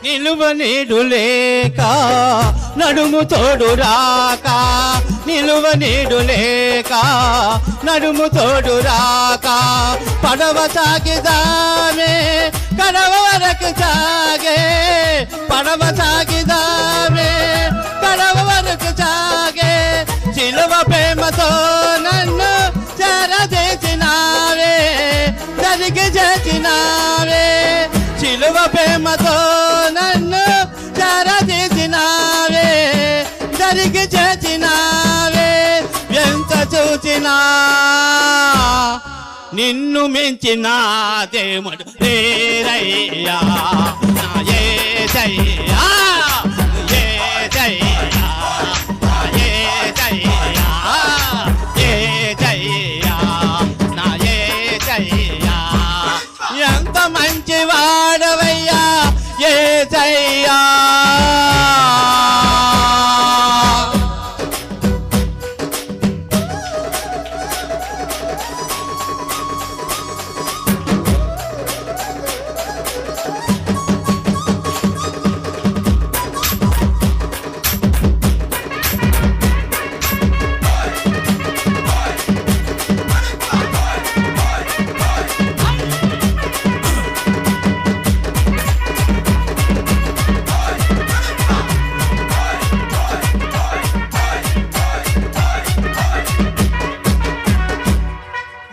నిలువ నీడు లేక నడుము తోడు రాక నిలువ నీడు లేక నడుము తోడు రాక పడవ సాగిదామే కడవ వరకు సాగే పడవ సాగిదామే కడవ వరకు సాగే సిలువ ప్రేమతో నన్ను చేరదీసినావే జరిగి చేసినావే సిలువ ప్రేమతో నన్ను చేరదీసినావే జరిగి చేసినావే ఎంత చూసినా నిన్ను మించిన దేవుడు లేరయ్యా నా యేసయ్యా యేసయ్యా యేసయ్యా యేసయ్యా నా యేసయ్యా ఎంత మంచివాడవయ్యా యేసయ్యా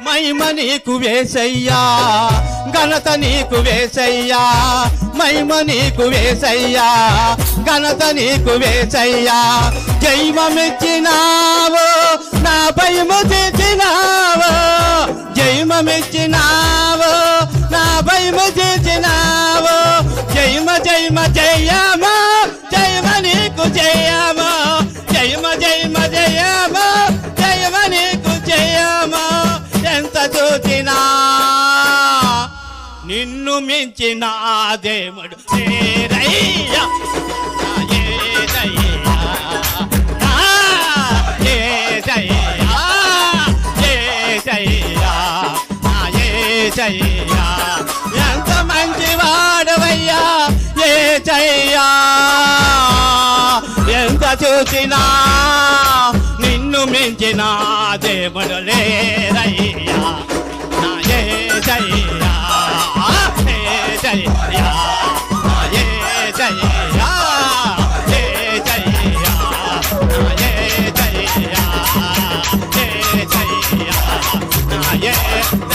మహిమ నీకు వేసయ్యా ఘనత నీకు వేసయ్యా మహిమ నీకు వేసయ్యా ఘనత నీకు వేసయ్యా జైమమిచ్చినావు నా భయము చేసినావు జైమమిచ్చినావు నా భయము చేసినావు జైమ జైమ జయమ జయమ నీకు జయమ జయమ జయమ జయమ జయమ నీకు జయమ ఎంత చూచినా నిన్ను మించిన దేవుడు లేరయ్యా యేసయ్యా యేసయ్యా యేసయ్యా యేసయ్యా ఎంత మంచివాడవయ్యా యేసయ్యా ఎంత చూచినా నిన్ను మించిన దేవుడు లేరయ్యా నా యేసయ్యా యేసయ్యా యేసయ్యా యేసయ్యా యేసయ్యా యేసయ్యా యేసయ్యా